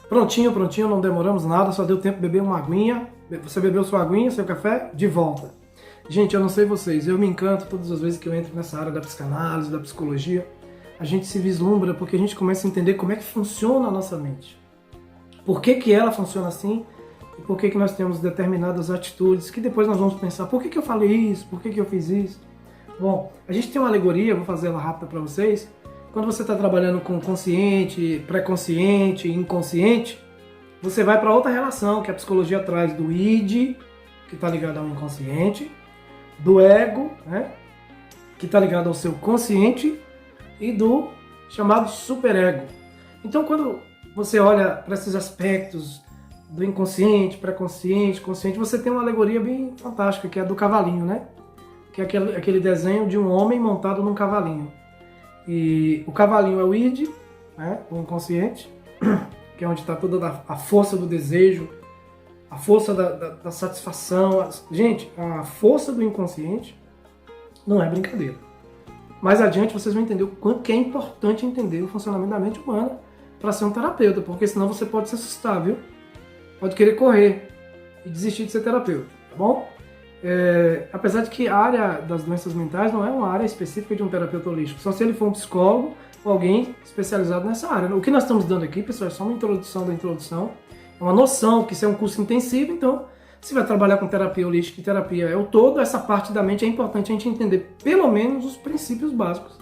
Prontinho, prontinho, não demoramos nada, só deu tempo de beber uma aguinha. Você bebeu sua aguinha, seu café? De volta. Gente, eu não sei vocês, eu me encanto todas as vezes que eu entro nessa área da psicanálise, da psicologia. A gente se vislumbra porque a gente começa a entender como é que funciona a nossa mente. Por que ela funciona assim e por que nós temos determinadas atitudes que depois nós vamos pensar, por que eu falei isso, por que eu fiz isso? Bom, a gente tem uma alegoria, vou fazer ela rápida para vocês. Quando você está trabalhando com consciente, pré-consciente, inconsciente, você vai para outra relação que a psicologia traz do id, que está ligado ao inconsciente, do ego, né, que está ligado ao seu consciente, e do chamado superego. Então, quando você olha para esses aspectos do inconsciente, pré-consciente, consciente, você tem uma alegoria bem fantástica, que é a do cavalinho, né? Que é aquele desenho de um homem montado num cavalinho. E o cavalinho é o id, né, o inconsciente, que é onde está toda a força do desejo, a força da satisfação. Gente, a força do inconsciente não é brincadeira. Mais adiante vocês vão entender o quanto que é importante entender o funcionamento da mente humana para ser um terapeuta, porque senão você pode se assustar, viu? Pode querer correr e desistir de ser terapeuta, tá bom? Apesar de que a área das doenças mentais não é uma área específica de um terapeuta holístico, só se ele for um psicólogo ou alguém especializado nessa área. O que nós estamos dando aqui, pessoal, é só uma introdução da introdução, é uma noção que isso é um curso intensivo, então se vai trabalhar com terapia holística e terapia é o todo, essa parte da mente é importante a gente entender pelo menos os princípios básicos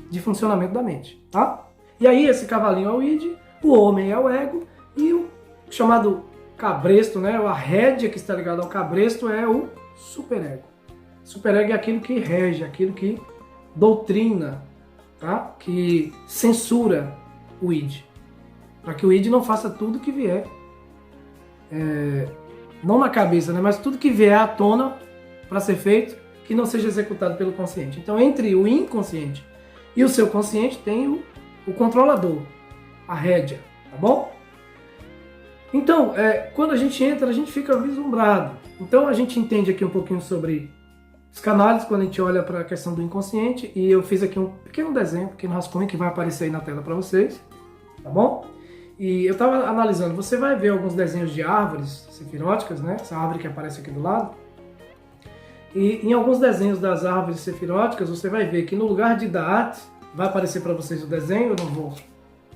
de funcionamento da mente, tá? E aí esse cavalinho é o id, o homem é o ego e o chamado cabresto, né, a rédea que está ligada ao cabresto é o superego. Superego é aquilo que rege, aquilo que doutrina, tá? Que censura o id, para que o id não faça tudo que vier, não na cabeça, né? Mas tudo que vier à tona para ser feito, que não seja executado pelo consciente. Então, entre o inconsciente e o seu consciente tem o controlador, a rédea, tá bom? Então, quando a gente entra, a gente fica vislumbrado. Então, a gente entende aqui um pouquinho sobre psicanálise, quando a gente olha para a questão do inconsciente, e eu fiz aqui um pequeno desenho, um pequeno rascunho que vai aparecer aí na tela para vocês, tá bom? E eu estava analisando, você vai ver alguns desenhos de árvores sefiróticas, né? Essa árvore que aparece aqui do lado. E em alguns desenhos das árvores sefiróticas, você vai ver que no lugar de Da'at, vai aparecer para vocês o desenho, eu não vou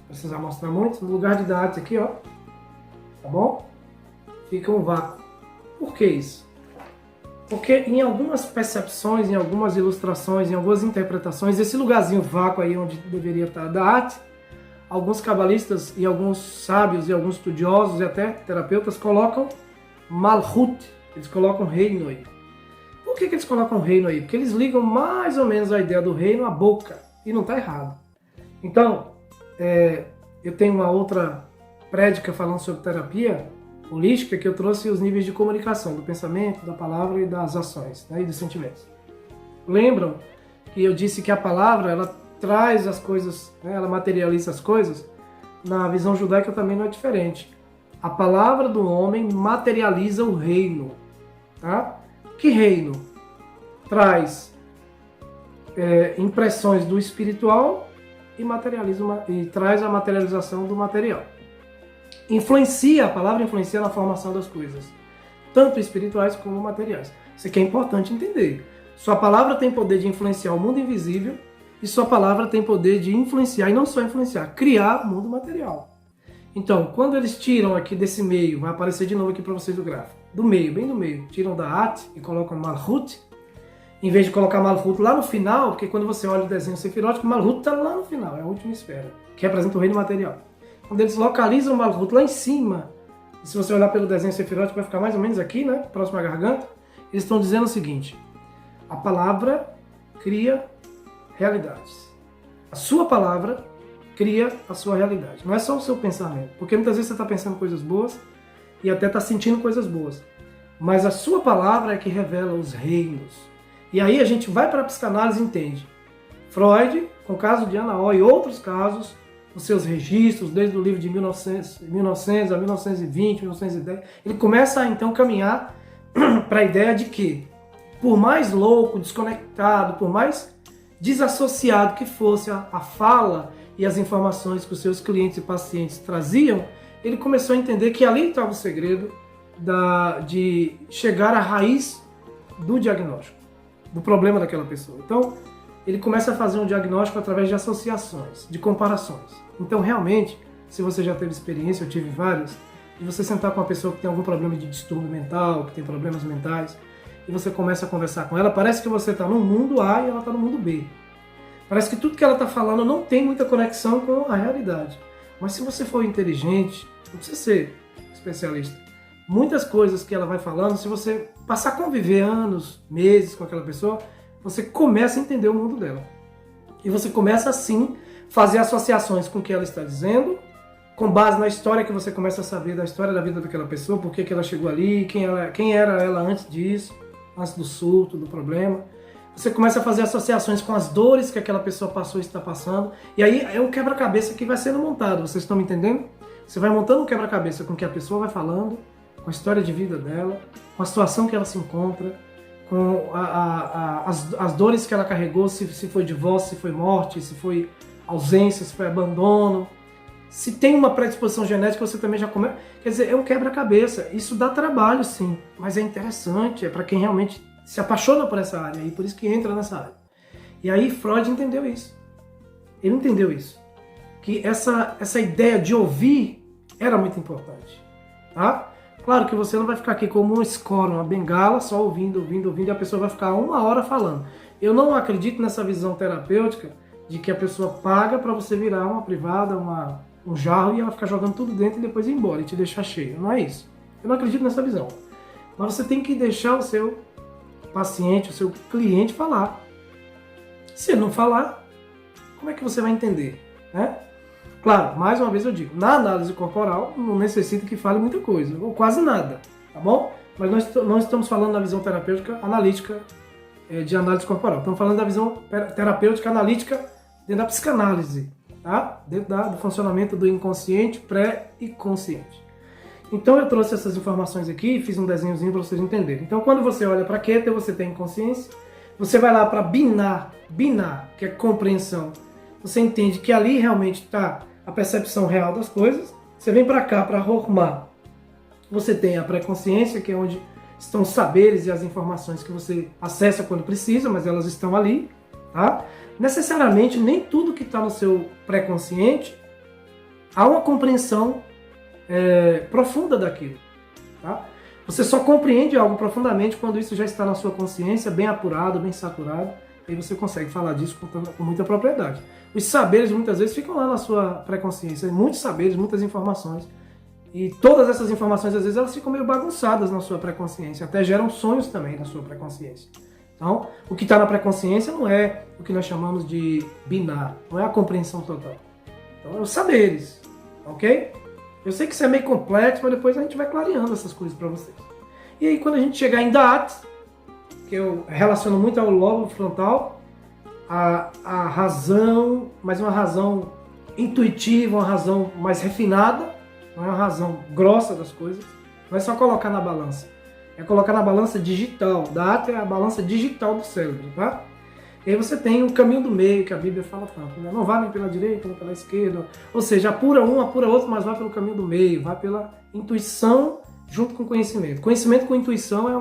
precisar mostrar muito, no lugar de Da'at aqui, ó, tá bom? Fica um vácuo. Por que isso? Porque em algumas percepções, em algumas ilustrações, em algumas interpretações, esse lugarzinho vácuo aí onde deveria estar Da'at, alguns cabalistas e alguns sábios e alguns estudiosos e até terapeutas colocam Malhut, eles colocam reino aí. Por que eles colocam reino aí? Porque eles ligam mais ou menos a ideia do reino à boca, e não está errado. Então, eu tenho uma outra prédica falando sobre terapia holística que eu trouxe os níveis de comunicação, do pensamento, da palavra e das ações, né, e dos sentimentos. Lembram que eu disse que a palavra, ela traz as coisas, né, ela materializa as coisas? Na visão judaica também não é diferente. A palavra do homem materializa o reino. Tá? Que reino? Traz impressões do espiritual e traz a materialização do material. A palavra influencia na formação das coisas, tanto espirituais como materiais. Isso aqui é importante entender. Sua palavra tem poder de influenciar o mundo invisível, e sua palavra tem poder de influenciar, e não só influenciar, criar o mundo material. Então, quando eles tiram aqui desse meio, vai aparecer de novo aqui para vocês o gráfico, do meio, bem do meio, tiram Da'at e colocam Malhut, em vez de colocar Malhut lá no final, porque quando você olha o desenho sefirótico, Malhut está lá no final, é a última esfera, que representa o reino material. Quando eles localizam Malhut lá em cima, e se você olhar pelo desenho sefirótico, vai ficar mais ou menos aqui, né, próximo à garganta, eles estão dizendo o seguinte: a palavra cria realidades. A sua palavra cria a sua realidade. Não é só o seu pensamento. Porque muitas vezes você está pensando coisas boas e até está sentindo coisas boas. Mas a sua palavra é que revela os reinos. E aí a gente vai para a psicanálise e entende. Freud, com o caso de Ana O e outros casos, os seus registros, desde o livro de 1900 a 1920, 1910, ele começa a então caminhar para a ideia de que, por mais louco, desconectado, por mais desassociado que fosse a fala e as informações que os seus clientes e pacientes traziam, ele começou a entender que ali estava o segredo de chegar à raiz do diagnóstico, do problema daquela pessoa. Então, ele começa a fazer um diagnóstico através de associações, de comparações. Então, realmente, se você já teve experiência, eu tive várias, de você sentar com uma pessoa que tem algum problema de distúrbio mental, que tem problemas mentais, e você começa a conversar com ela, parece que você está no mundo A e ela está no mundo B. Parece que tudo que ela está falando não tem muita conexão com a realidade. Mas se você for inteligente, não precisa ser especialista, muitas coisas que ela vai falando, se você passar a conviver anos, meses com aquela pessoa, você começa a entender o mundo dela. E você começa, assim, fazer associações com o que ela está dizendo, com base na história que você começa a saber da história da vida daquela pessoa, por que ela chegou ali, quem era ela antes disso, antes do surto, do problema. Você começa a fazer associações com as dores que aquela pessoa passou e está passando. E aí é um quebra-cabeça que vai sendo montado. Vocês estão me entendendo? Você vai montando um quebra-cabeça com o que a pessoa vai falando, com a história de vida dela, com a situação que ela se encontra, com as dores que ela carregou, se foi divórcio, se foi morte, se foi ausência, se foi abandono. Se tem uma predisposição genética, você também já começa... Quer dizer, é um quebra-cabeça. Isso dá trabalho, sim, mas é interessante, é para quem realmente se apaixona por essa área, e por isso que entra nessa área. E aí Freud entendeu isso. Ele entendeu isso. Que essa ideia de ouvir era muito importante. Tá? Claro que você não vai ficar aqui como um score, uma bengala, só ouvindo, e a pessoa vai ficar 1 hora falando. Eu não acredito nessa visão terapêutica de que a pessoa paga para você virar uma privada, um jarro, e ela ficar jogando tudo dentro e depois ir embora e te deixar cheio. Não é isso. Eu não acredito nessa visão. Mas você tem que deixar o seu paciente, o seu cliente falar. Se ele não falar, como é que você vai entender? Né? Claro, mais uma vez eu digo, na análise corporal não necessita que fale muita coisa, ou quase nada, tá bom? Mas nós não estamos falando da visão terapêutica analítica de análise corporal. Estamos falando da visão terapêutica analítica dentro da psicanálise, tá? Dentro do funcionamento do inconsciente, pré e consciente. Então eu trouxe essas informações aqui e fiz um desenhozinho para vocês entenderem. Então quando você olha para Keter, você tem inconsciência, você vai lá para binar, que é compreensão. Você entende que ali realmente está a percepção real das coisas. Você vem para cá, para Hormá, você tem a pré-consciência, que é onde estão os saberes e as informações que você acessa quando precisa, mas elas estão ali. Tá? Necessariamente, nem tudo que está no seu pré-consciente há uma compreensão profunda daquilo. Tá? Você só compreende algo profundamente quando isso já está na sua consciência, bem apurado, bem saturado, e você consegue falar disso com muita propriedade. Os saberes muitas vezes ficam lá na sua pré-consciência, muitos saberes, muitas informações, e todas essas informações às vezes elas ficam meio bagunçadas na sua pré-consciência, até geram sonhos também na sua pré-consciência. Então, o que está na pré-consciência não é o que nós chamamos de binar, não é a compreensão total. Então, é os saberes, ok? Eu sei que isso é meio complexo, mas depois a gente vai clareando essas coisas para vocês. E aí, quando a gente chegar em Da'at, que eu relaciono muito ao lobo frontal, a razão, mas uma razão intuitiva, uma razão mais refinada, não é uma razão grossa das coisas, não é só colocar na balança, é colocar na balança digital. Da'at é a balança digital do cérebro, tá? E aí você tem o caminho do meio, que a Bíblia fala tanto, né? Não vá nem pela direita, nem pela esquerda, ou seja, apura um, apura outro, mas vá pelo caminho do meio, vá pela intuição junto com conhecimento. Conhecimento com intuição é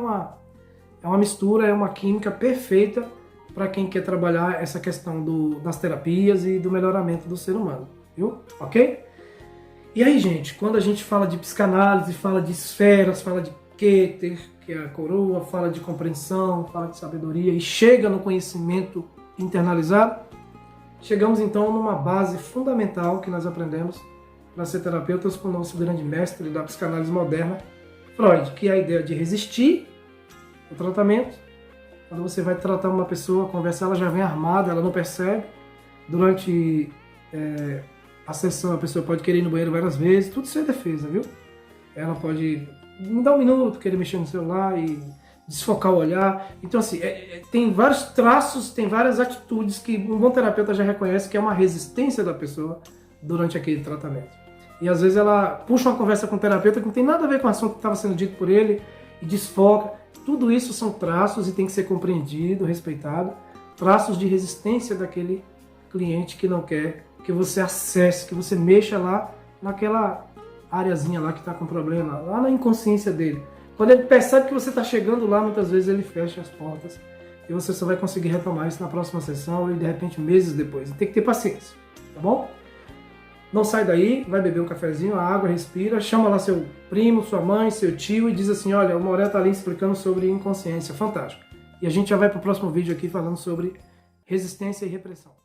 uma mistura, é uma química perfeita para quem quer trabalhar essa questão das terapias e do melhoramento do ser humano, viu? Ok? E aí, gente, quando a gente fala de psicanálise, fala de esferas, fala de Keter, que é a coroa, fala de compreensão, fala de sabedoria e chega no conhecimento internalizado, chegamos então numa base fundamental que nós aprendemos para ser terapeutas com o nosso grande mestre da psicanálise moderna, Freud, que é a ideia de resistir ao tratamento. Quando você vai tratar uma pessoa, conversar, ela já vem armada, ela não percebe. Durante a sessão, a pessoa pode querer ir no banheiro várias vezes, tudo isso é defesa, viu? Ela pode me dar um minuto, querer mexer no celular e desfocar o olhar. Então, assim, tem vários traços, tem várias atitudes que um bom terapeuta já reconhece que é uma resistência da pessoa durante aquele tratamento. E às vezes ela puxa uma conversa com o terapeuta que não tem nada a ver com o assunto que estava sendo dito por ele e desfoca. Tudo isso são traços e tem que ser compreendido, respeitado. Traços de resistência daquele cliente que não quer que você acesse, que você mexa lá naquela areazinha lá que está com problema, lá na inconsciência dele. Quando ele percebe que você está chegando lá, muitas vezes ele fecha as portas e você só vai conseguir retomar isso na próxima sessão e de repente meses depois. Tem que ter paciência, tá bom? Não sai daí, vai beber um cafezinho, a água, respira, chama lá seu primo, sua mãe, seu tio e diz assim, olha, o Moré tá ali explicando sobre inconsciência, fantástico. E a gente já vai para o próximo vídeo aqui falando sobre resistência e repressão.